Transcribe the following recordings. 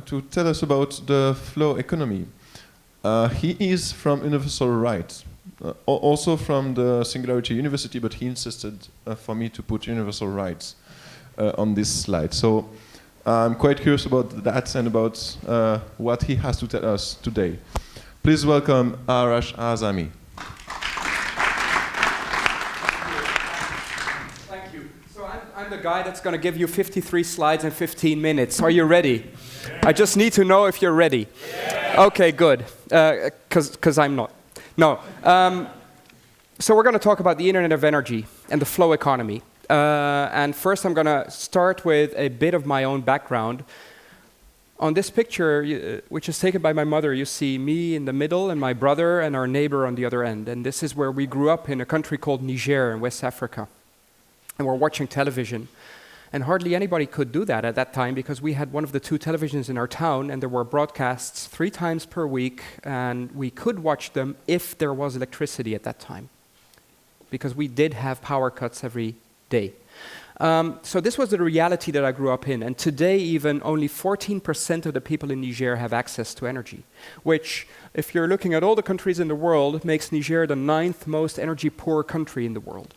To tell us about the flow economy. He is from Universal Rights, also from the Singularity University, but he insisted for me to put Universal Rights on this slide. So I'm quite curious about that and about what he has to tell us today. Please welcome Arash Aazami. Thank you. So I'm the guy that's going to give you 53 slides in 15 minutes. Are you ready? I just need to know if you're ready. Okay, good, because I'm not. No. So we're going to talk about the Internet of Energy and the flow economy. And first I'm going to start with a bit of my own background. On this picture, which is taken by my mother, you see me in the middle and my brother and our neighbor on the other end. And this is where we grew up in a country called Niger in West Africa. And we're watching television. And hardly anybody could do that at that time because we had one of the 2 televisions in our town and there were broadcasts 3 times per week and we could watch them if there was electricity at that time because we did have power cuts every day. So this was the reality that I grew up in, and today even only 14% of the people in Niger have access to energy, which, if you're looking at all the countries in the world, makes Niger the 9th most energy-poor country in the world.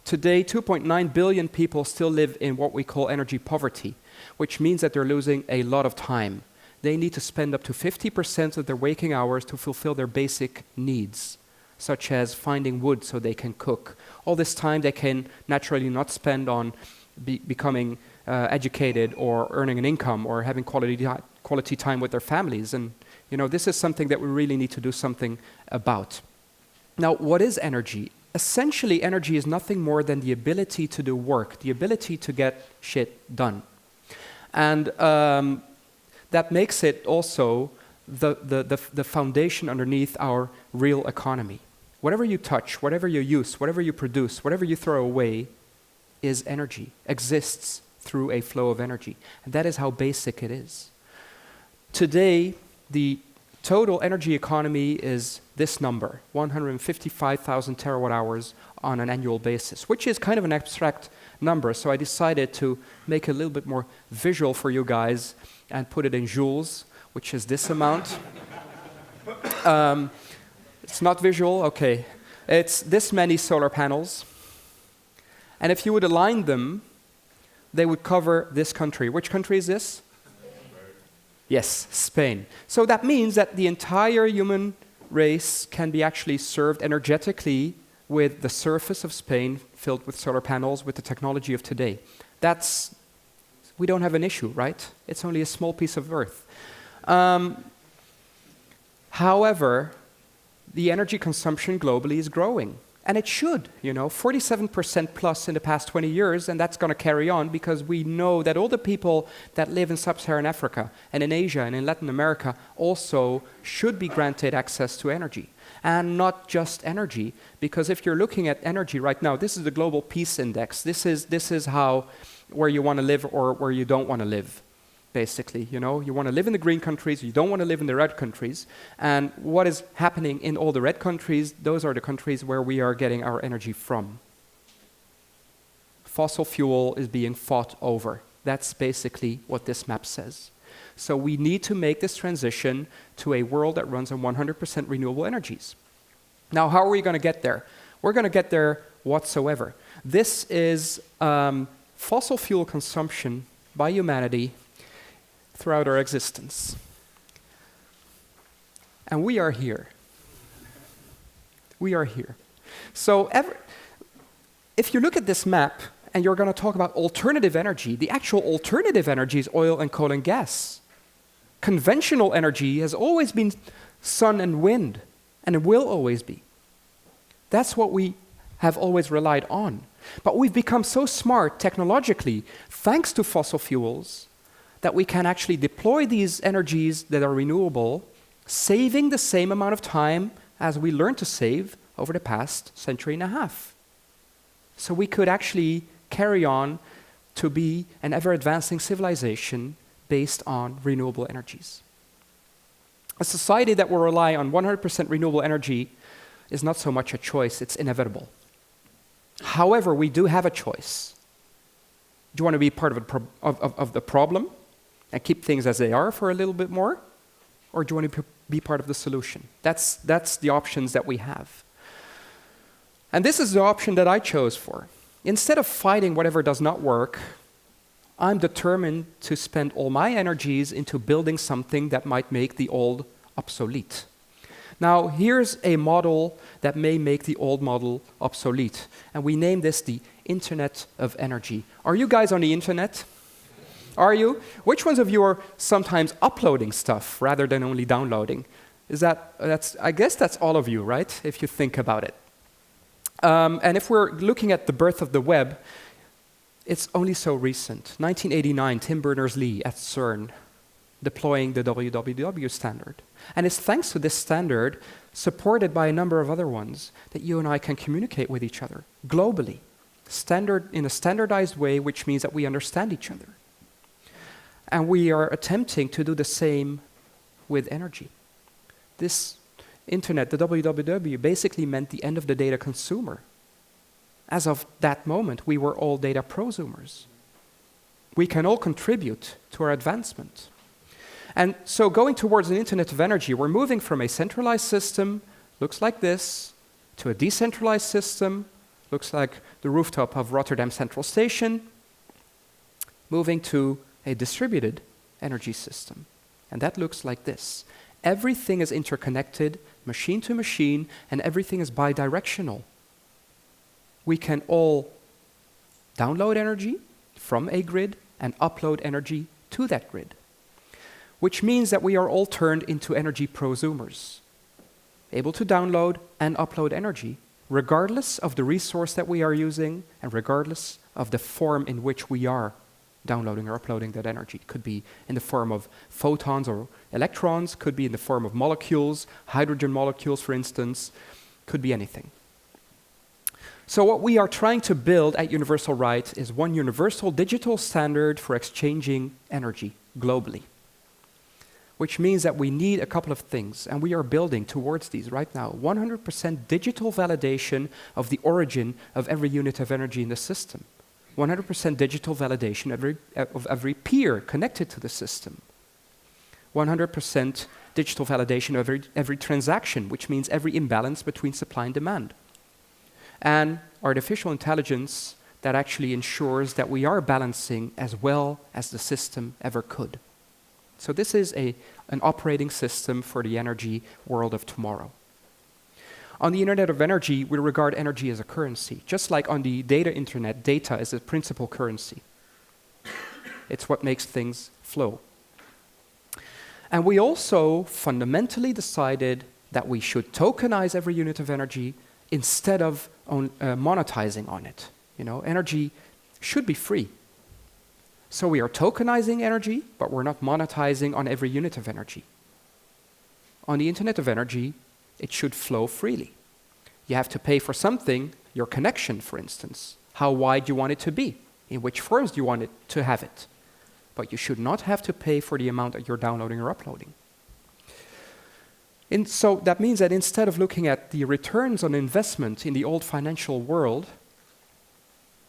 Today, 2.9 billion people still live in what we call energy poverty, which means that they're losing a lot of time. They need to spend up to 50% of their waking hours to fulfill their basic needs, such as finding wood so they can cook. All this time they can naturally not spend on becoming educated or earning an income or having quality time with their families. And this is something that we really need to do something about. Now, what is energy? Essentially, energy is nothing more than the ability to do work, the ability to get shit done. And that makes it also the foundation underneath our real economy. Whatever you touch, whatever you use, whatever you produce, whatever you throw away is energy, exists through a flow of energy. And that is how basic it is. Today, the total energy economy is this number, 155,000 terawatt hours on an annual basis, which is kind of an abstract number. So I decided to make it a little bit more visual for you guys and put it in joules, which is this amount. It's not visual, okay. It's this many solar panels. And if you would align them, they would cover this country. Which country is this? Yes, Spain. So that means that the entire human race can be actually served energetically with the surface of Spain filled with solar panels with the technology of today. We don't have an issue, right? It's only a small piece of earth. However, the energy consumption globally is growing. And it should, 47% plus in the past 20 years, and that's going to carry on because we know that all the people that live in sub-Saharan Africa and in Asia and in Latin America also should be granted access to energy. And not just energy, because if you're looking at energy right now, this is the Global Peace Index. This is where you want to live or where you don't want to live. Basically, you want to live in the green countries, you don't want to live in the red countries. And what is happening in all the red countries, those are the countries where we are getting our energy from. Fossil fuel is being fought over. That's basically what this map says. So we need to make this transition to a world that runs on 100% renewable energies. Now, how are we going to get there? We're going to get there whatsoever. This is fossil fuel consumption by humanity throughout our existence. And we are here. We are here. So if you look at this map and you're going to talk about alternative energy, the actual alternative energy is oil and coal and gas. Conventional energy has always been sun and wind, and it will always be. That's what we have always relied on. But we've become so smart technologically, thanks to fossil fuels, that we can actually deploy these energies that are renewable, saving the same amount of time as we learned to save over the past century and a half. So we could actually carry on to be an ever-advancing civilization based on renewable energies. A society that will rely on 100% renewable energy is not so much a choice, it's inevitable. However, we do have a choice. Do you want to be part of the problem and keep things as they are for a little bit more? Or do you want to be part of the solution? That's the options that we have. And this is the option that I chose for. Instead of fighting whatever does not work, I'm determined to spend all my energies into building something that might make the old obsolete. Now, here's a model that may make the old model obsolete. And we name this the Internet of Energy. Are you guys on the internet? Are you? Which ones of you are sometimes uploading stuff rather than only downloading? I guess that's all of you, right? If you think about it. And if we're looking at the birth of the web, it's only so recent. 1989, Tim Berners-Lee at CERN deploying the www standard. And it's thanks to this standard, supported by a number of other ones, that you and I can communicate with each other globally, in a standardized way, which means that we understand each other. And we are attempting to do the same with energy. This internet, the www, basically meant the end of the data consumer. As of that moment, we were all data-prosumers. We can all contribute to our advancement. And so going towards an Internet of Energy, we're moving from a centralized system, looks like this, to a decentralized system, looks like the rooftop of Rotterdam Central Station, moving to a distributed energy system. And that looks like this. Everything is interconnected, machine to machine, and everything is bidirectional. We can all download energy from a grid and upload energy to that grid, which means that we are all turned into energy-prosumers, able to download and upload energy, regardless of the resource that we are using and regardless of the form in which we are downloading or uploading that energy. It could be in the form of photons or electrons, could be in the form of molecules, hydrogen molecules, for instance, could be anything. So what we are trying to build at Universal Right is one universal digital standard for exchanging energy globally, which means that we need a couple of things, and we are building towards these right now. 100% digital validation of the origin of every unit of energy in the system. 100% digital validation of every peer connected to the system. 100% digital validation of every transaction, which means every imbalance between supply and demand. And artificial intelligence that actually ensures that we are balancing as well as the system ever could. So this is an operating system for the energy world of tomorrow. On the Internet of Energy, we regard energy as a currency. Just like on the data internet, data is a principal currency. It's what makes things flow. And we also fundamentally decided that we should tokenize every unit of energy instead of monetizing on it. You know, energy should be free. So we are tokenizing energy, but we're not monetizing on every unit of energy. On the Internet of Energy, it should flow freely. You have to pay for something, your connection, for instance, how wide you want it to be, in which forms you want it to have it. But you should not have to pay for the amount that you're downloading or uploading. And so that means that instead of looking at the returns on investment in the old financial world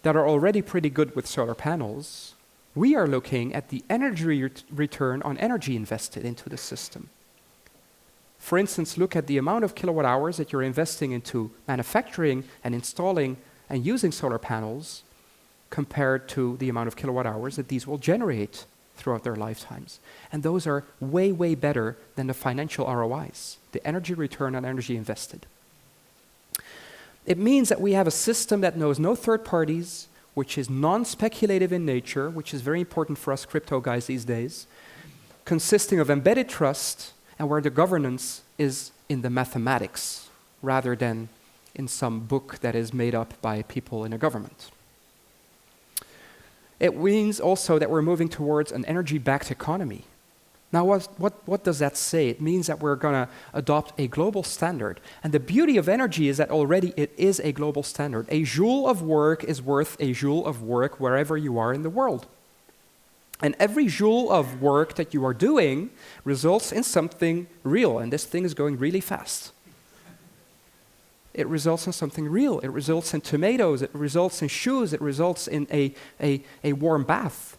that are already pretty good with solar panels, we are looking at the energy return on energy invested into the system. For instance, look at the amount of kilowatt hours that you're investing into manufacturing and installing and using solar panels compared to the amount of kilowatt hours that these will generate throughout their lifetimes. And those are way, way better than the financial ROIs, the energy return on energy invested. It means that we have a system that knows no third parties, which is non-speculative in nature, which is very important for us crypto guys these days, consisting of embedded trust, and where the governance is in the mathematics, rather than in some book that is made up by people in a government. It means also that we're moving towards an energy-backed economy. Now, what does that say? It means that we're going to adopt a global standard. And the beauty of energy is that already it is a global standard. A joule of work is worth a joule of work wherever you are in the world. And every joule of work that you are doing results in something real, and this thing is going really fast. it results in something real. It results in tomatoes. It results in shoes. It results in a warm bath.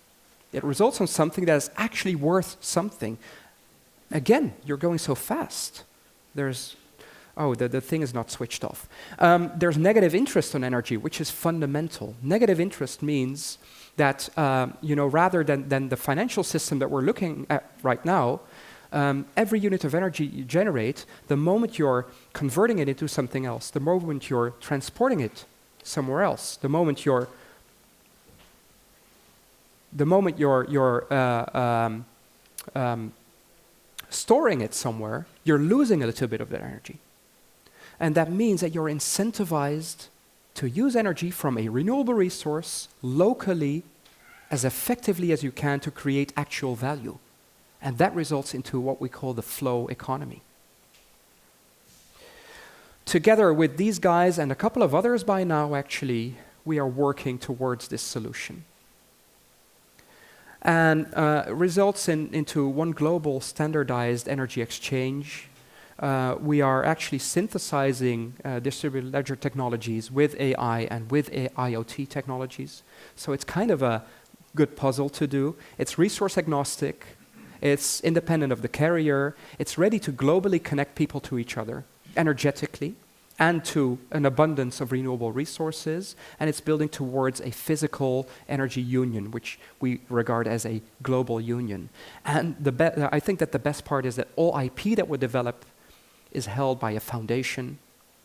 It results in something that is actually worth something. Again, you're going so fast. The thing is not switched off. There's negative interest on energy, which is fundamental. Negative interest means that, rather than the financial system that we're looking at right now, every unit of energy you generate, the moment you're converting it into something else, the moment you're transporting it somewhere else, the moment you're storing it somewhere, you're losing a little bit of that energy. And that means that you're incentivized to use energy from a renewable resource locally as effectively as you can to create actual value. And that results into what we call the flow economy. Together with these guys and a couple of others by now, actually, we are working towards this solution. And results into one global standardized energy exchange. We are actually synthesizing distributed ledger technologies with AI and with IoT technologies. So it's kind of a good puzzle to do. It's resource agnostic. It's independent of the carrier. It's ready to globally connect people to each other energetically and to an abundance of renewable resources. And it's building towards a physical energy union, which we regard as a global union. And I think that the best part is that all IP that we develop is held by a foundation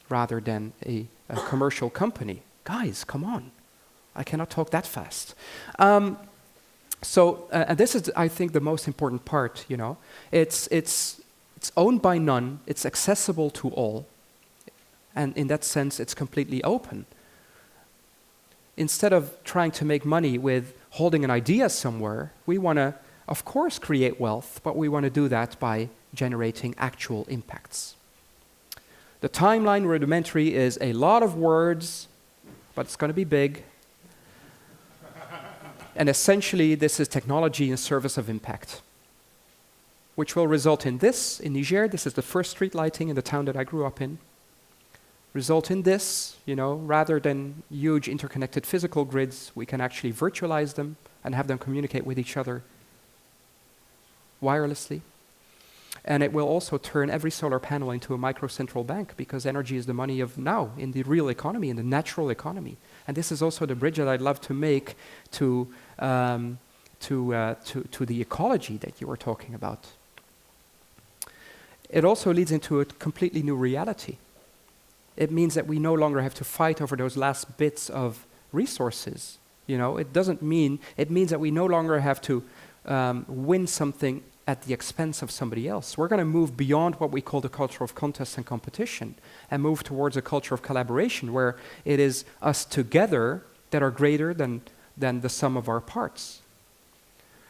rather than a commercial company. Guys, come on. I cannot talk that fast. And this is, I think, the most important part, It's owned by none, it's accessible to all, and in that sense, it's completely open. Instead of trying to make money with holding an idea somewhere, we want to, of course, create wealth, but we want to do that by generating actual impacts. The timeline rudimentary is a lot of words, but it's going to be big. And essentially, this is technology in service of impact, which will result in this. In Niger, this is the first street lighting in the town that I grew up in. Result in this, rather than huge interconnected physical grids, we can actually virtualize them and have them communicate with each other wirelessly. And it will also turn every solar panel into a micro central bank, because energy is the money of now in the real economy, in the natural economy. And this is also the bridge that I'd love to make to the ecology that you were talking about. It also leads into a completely new reality. It means that we no longer have to fight over those last bits of resources. It means that we no longer have to win something at the expense of somebody else. We're going to move beyond what we call the culture of contest and competition and move towards a culture of collaboration where it is us together that are greater than the sum of our parts.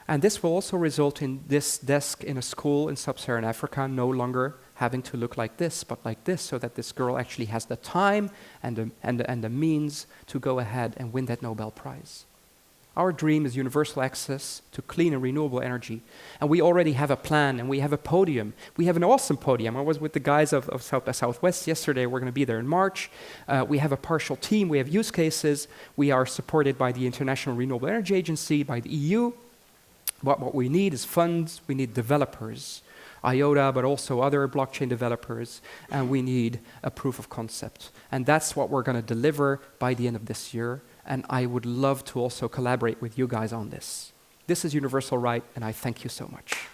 And this will also result in this desk in a school in sub-Saharan Africa no longer having to look like this, but like this, so that this girl actually has the time and the means to go ahead and win that Nobel Prize. Our dream is universal access to clean and renewable energy. And we already have a plan, and we have a podium. We have an awesome podium. I was with the guys of South by Southwest yesterday. We're going to be there in March. We have a partial team. We have use cases. We are supported by the International Renewable Energy Agency, by the EU. What we need is funds. We need developers, IOTA, but also other blockchain developers. And we need a proof of concept. And that's what we're going to deliver by the end of this year. And I would love to also collaborate with you guys on this. This is Universal Right, and I thank you so much.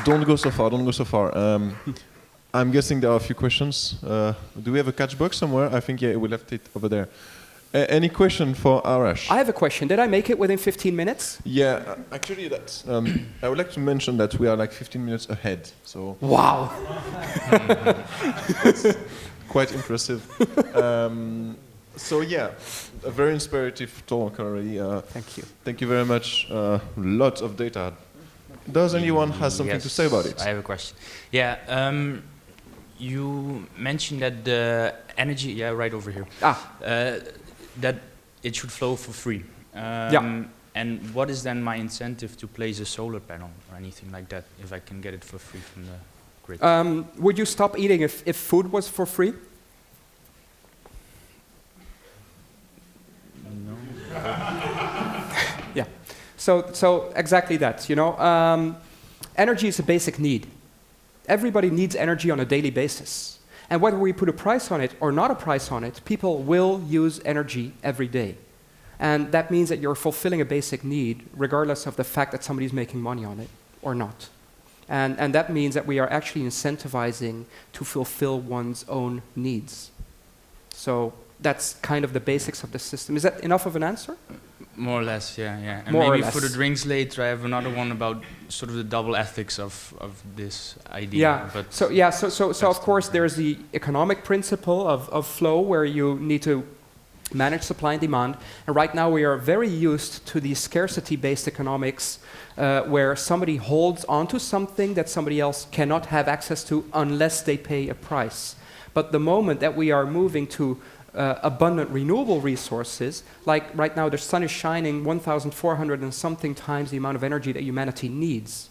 Don't go so far. I'm guessing there are a few questions. Do we have a catch box somewhere? I think, yeah, we left it over there. Any question for Arash? I have a question. Did I make it within 15 minutes? Yeah, actually, that's. I would like to mention that we are like 15 minutes ahead. So. Wow. That's quite impressive. So yeah, a very inspirative talk already. Thank you. Thank you very much. Lots of data. Does anyone has something to say about it? I have a question. Yeah. You mentioned that the energy, right over here. That it should flow for free. Yeah. And what is then my incentive to place a solar panel or anything like that if I can get it for free from the grid? Would you stop eating if food was for free? No. Yeah. So exactly that. Energy is a basic need. Everybody needs energy on a daily basis. And whether we put a price on it or not a price on it, people will use energy every day. And that means that you're fulfilling a basic need, regardless of the fact that somebody's making money on it or not. And that means that we are actually incentivizing to fulfill one's own needs. So that's kind of the basics of the system. Is that enough of an answer? More or less, yeah. And More or maybe less. for the drinks later, I have another one about sort of the double ethics of this idea. Yeah. But So of course there's the economic principle of flow, where you need to manage supply and demand. And right now we are very used to the scarcity-based economics, where somebody holds onto something that somebody else cannot have access to unless they pay a price. But the moment that we are moving to abundant renewable resources, like right now the sun is shining 1,400 and something times the amount of energy that humanity needs,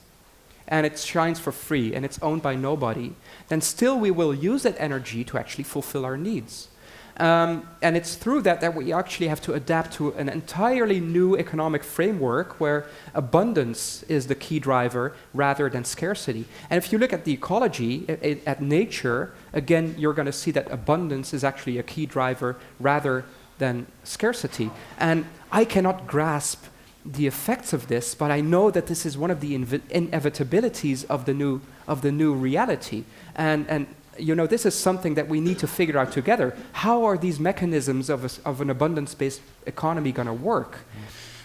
and it shines for free and it's owned by nobody, then still we will use that energy to actually fulfill our needs. And it's through that we actually have to adapt to an entirely new economic framework where abundance is the key driver rather than scarcity. And if you look at the ecology, at nature, again, you're going to see that abundance is actually a key driver rather than scarcity. And I cannot grasp the effects of this, but I know that this is one of the inevitabilities of the new reality. And this is something that we need to figure out together. How are these mechanisms of an abundance-based economy going to work?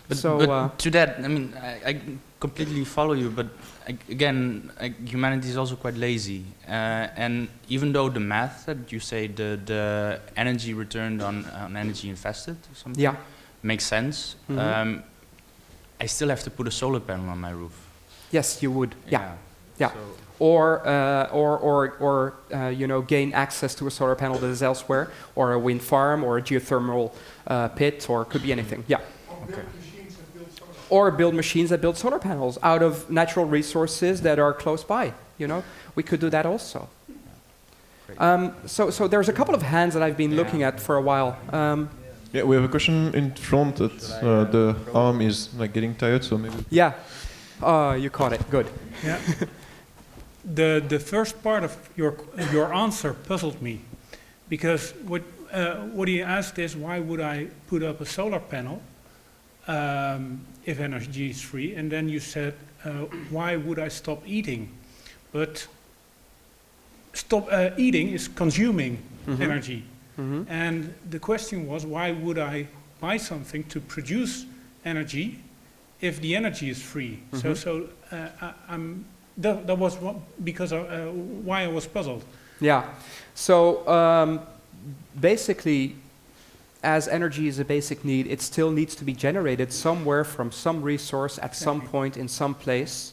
But to that, I mean, I completely follow you, but again, humanity is also quite lazy. And even though the math that you say, the energy returned on energy invested or something, makes sense, I still have to put a solar panel on my roof. Yes, you would. Yeah. So or gain access to a solar panel that is elsewhere, or a wind farm, or a geothermal pit, or it could be anything. Yeah. Or build machines that build solar panels out of natural resources that are close by. We could do that also. So there's a couple of hands that I've been looking at for a while. Yeah, we have a question in front that the arm is getting tired, so maybe. Yeah. You caught it. Good. Yeah. The first part of your answer puzzled me, because what he asked is, why would I put up a solar panel if energy is free? And then you said, why would I stop eating? But stop eating is consuming energy. And the question was, why would I buy something to produce energy if the energy is free? That was because why I was puzzled. Yeah. So basically, as energy is a basic need, it still needs to be generated somewhere from some resource at some point in some place.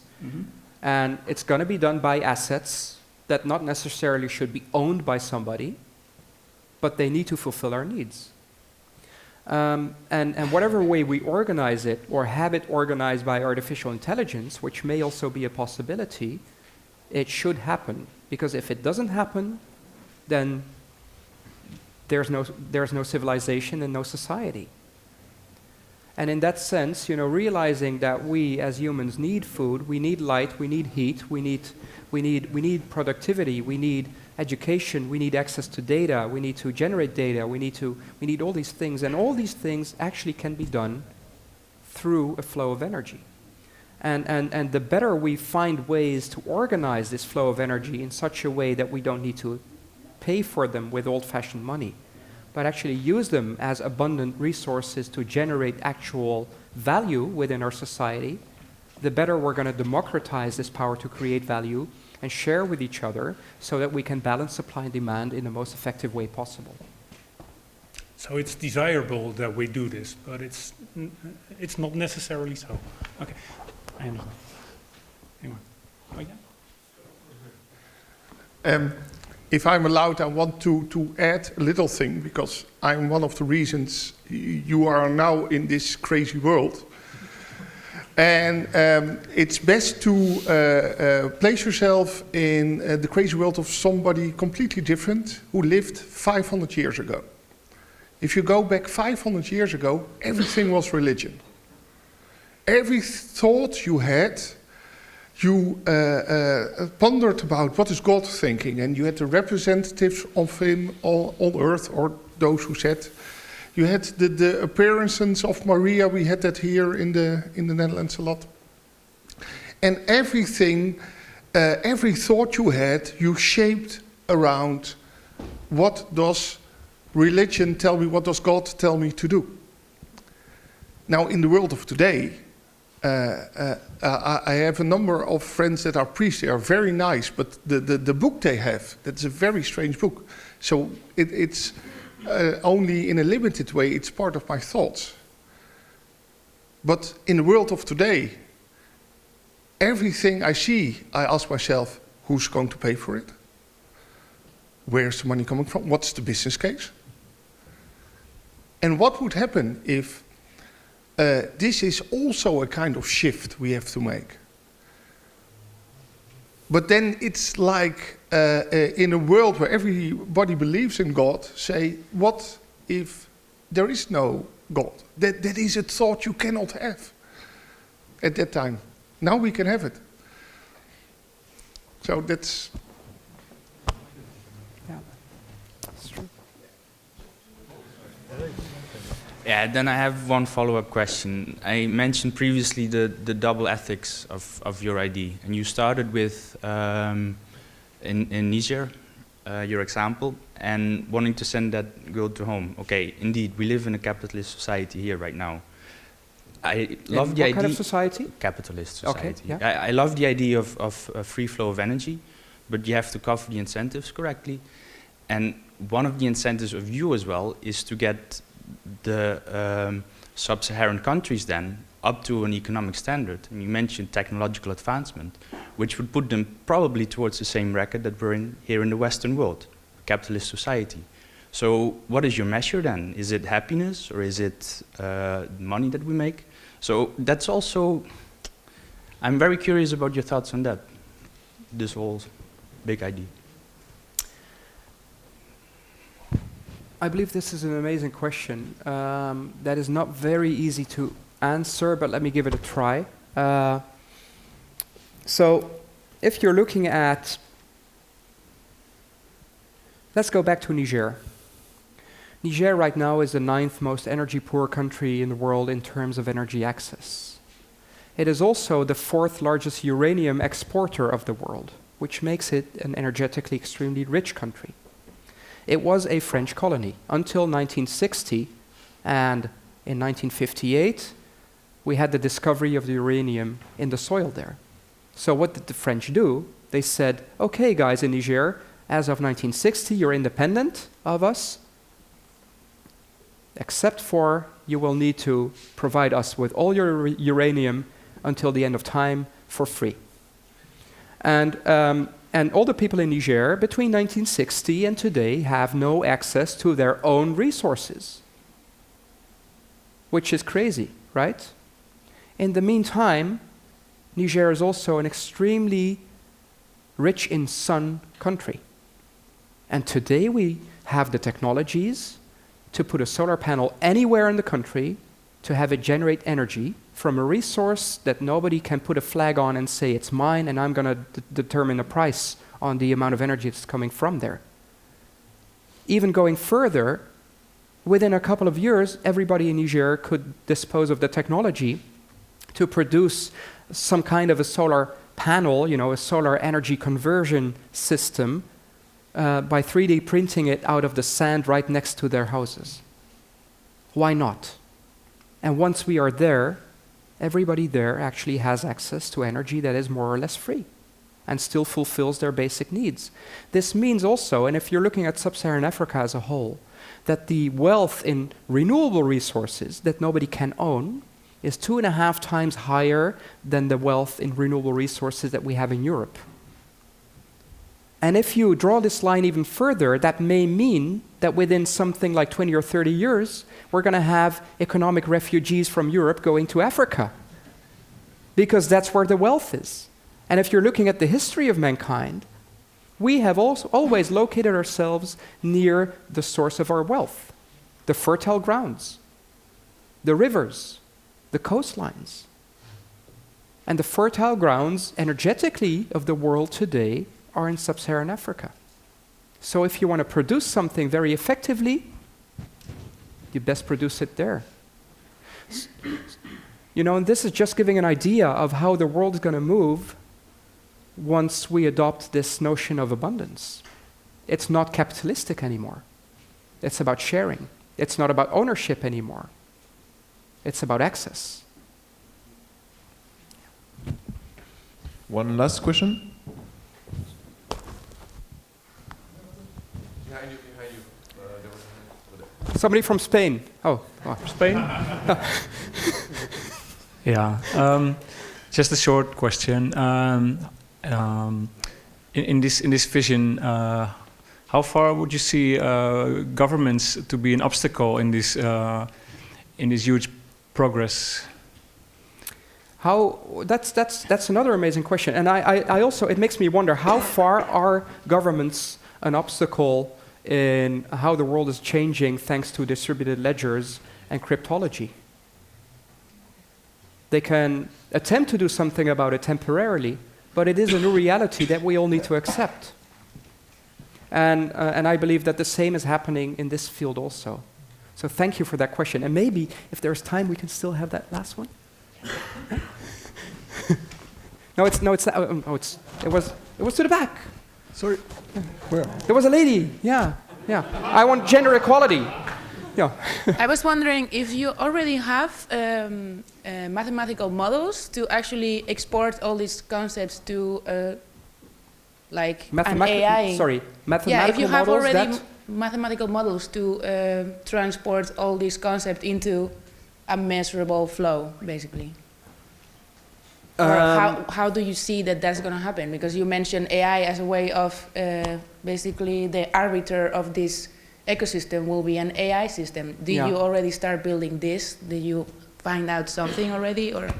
And it's going to be done by assets that not necessarily should be owned by somebody, but they need to fulfill our needs. And whatever way we organize it, or have it organized by artificial intelligence, which may also be a possibility, it should happen. Because if it doesn't happen, then there's no civilization and no society. And in that sense, realizing that we as humans need food, we need light, we need heat, we need productivity, we need education, we need access to data, we need to generate data, we need all these things, and all these things actually can be done through a flow of energy. And the better we find ways to organize this flow of energy in such a way that we don't need to pay for them with old-fashioned money, but actually use them as abundant resources to generate actual value within our society, the better we're going to democratize this power to create value and share with each other so that we can balance supply and demand in the most effective way possible. So it's desirable that we do this, but it's not necessarily so. Okay. I understand. Anyway. Oh, yeah. If I'm allowed, I want to add a little thing, because I'm one of the reasons you are now in this crazy world. And it's best to place yourself in the crazy world of somebody completely different who lived 500 years ago. If you go back 500 years ago, everything was religion. Every thought you had, you pondered about what is God thinking, and you had the representatives of him on earth, or those who said. You had the appearances of Maria. We had that here in the Netherlands a lot. And everything, every thought you had, you shaped around what does religion tell me, what does God tell me to do? Now, in the world of today, I have a number of friends that are priests. They are very nice, but the book they have, that's a very strange book. So it's only in a limited way, it's part of my thoughts. But in the world of today, everything I see, I ask myself, who's going to pay for it? Where's the money coming from? What's the business case? And what would happen if this is also a kind of shift we have to make? But then it's like in a world where everybody believes in God, say, what if there is no God? That is a thought you cannot have at that time. Now we can have it. So that's... Yeah, that's true. Yeah, then I have one follow-up question. I mentioned previously the double ethics of your ID, and you started with in Niger, your example, and wanting to send that girl to home. Okay, indeed, we live in a capitalist society here right now. I love the idea. What kind of society? Capitalist society. Okay, yeah. I love the idea of a free flow of energy, but you have to cover the incentives correctly. And one of the incentives of you as well is to get the sub-Saharan countries then up to an economic standard. And you mentioned technological advancement, which would put them probably towards the same record that we're in here in the Western world, capitalist society. So what is your measure then? Is it happiness, or is it money that we make? So that's also, I'm very curious about your thoughts on that, this whole big idea. I believe this is an amazing question that is not very easy to answer, but let me give it a try. So if you're looking at, let's go back to Niger. Niger right now is the 9th most energy poor country in the world in terms of energy access. It is also the 4th largest uranium exporter of the world, which makes it an energetically extremely rich country. It was a French colony until 1960, and in 1958, we had the discovery of the uranium in the soil there. So what did the French do? They said, okay, guys in Niger, as of 1960, you're independent of us, except for you will need to provide us with all your uranium until the end of time for free. And all the people in Niger between 1960 and today have no access to their own resources, which is crazy, right? In the meantime, Niger is also an extremely rich in sun country. And today we have the technologies to put a solar panel anywhere in the country to have it generate energy from a resource that nobody can put a flag on and say it's mine and I'm going to determine a price on the amount of energy that's coming from there. Even going further, within a couple of years, everybody in Niger could dispose of the technology to produce some kind of a solar panel, you know, a solar energy conversion system by 3D printing it out of the sand right next to their houses. Why not? And once we are there, everybody there actually has access to energy that is more or less free and still fulfills their basic needs. This means also, and if you're looking at sub-Saharan Africa as a whole, that the wealth in renewable resources that nobody can own is 2.5 times higher than the wealth in renewable resources that we have in Europe. And if you draw this line even further, that may mean that within something like 20 or 30 years, we're going to have economic refugees from Europe going to Africa. because that's where the wealth is. And if you're looking at the history of mankind, we have also always located ourselves near the source of our wealth, the fertile grounds, the rivers, the coastlines. And the fertile grounds energetically of the world today are in sub-Saharan Africa. So if you want to produce something very effectively, you best produce it there. You know, and this is just giving an idea of how the world is going to move once we adopt this notion of abundance. It's not capitalistic anymore. It's about sharing. It's not about ownership anymore. It's about access. One last question. Behind you. There was a hand over there. Somebody from Spain. Oh, Spain? Yeah. Just a short question. In this vision, how far would you see governments to be an obstacle in this huge progress? That's another amazing question, and I also, it makes me wonder, how far are governments an obstacle in how the world is changing thanks to distributed ledgers and cryptology? They can attempt to do something about it temporarily, but it is a new reality that we all need to accept. And I believe that the same is happening in this field also. So thank you for that question. And maybe, if there's time, we can still have that last one. It was to the back. Sorry, where? There was a lady. Yeah. I want gender equality. Yeah. I was wondering if you already have mathematical models to actually export all these concepts to like an AI. Sorry, mathematical models. Yeah, if you have already mathematical models to transport all these concepts into a measurable flow, basically. Or how do you see that that's going to happen? Because you mentioned AI as a way of basically the arbiter of this ecosystem will be an AI system. Do you already start building this? Did you find out something already, or?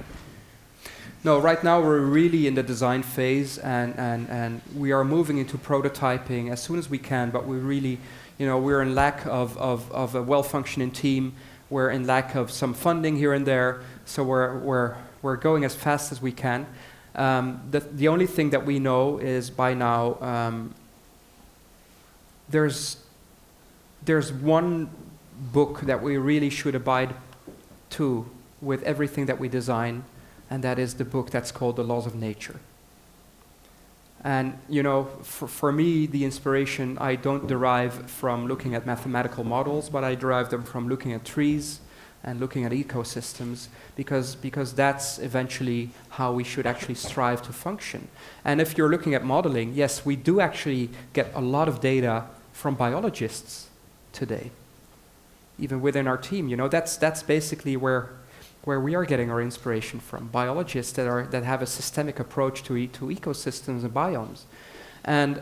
No, right now we're really in the design phase, and we are moving into prototyping as soon as we can. But we really, we're in lack of a well-functioning team. We're in lack of some funding here and there. So we're going as fast as we can. The only thing that we know is by now there's one book that we really should abide to with everything that we design, and that is the book that's called The Laws of Nature. And for me, the inspiration I don't derive from looking at mathematical models, but I derive them from looking at trees and looking at ecosystems, because that's eventually how we should actually strive to function. And if you're looking at modeling, yes, we do actually get a lot of data from biologists today, even within our team. That's basically where we are getting our inspiration from, biologists that have a systemic approach to ecosystems and biomes. And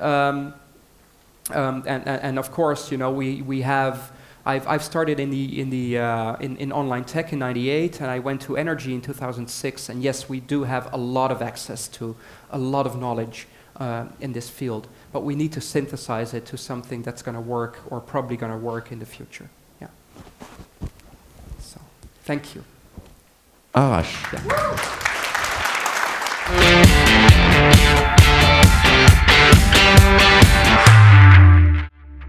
of course, we have. I've started in online tech in '98, and I went to energy in 2006. And yes, we do have a lot of access to a lot of knowledge in this field, but we need to synthesize it to something that's going to work, or probably going to work in the future. Yeah. So, thank you. Arash. Yeah.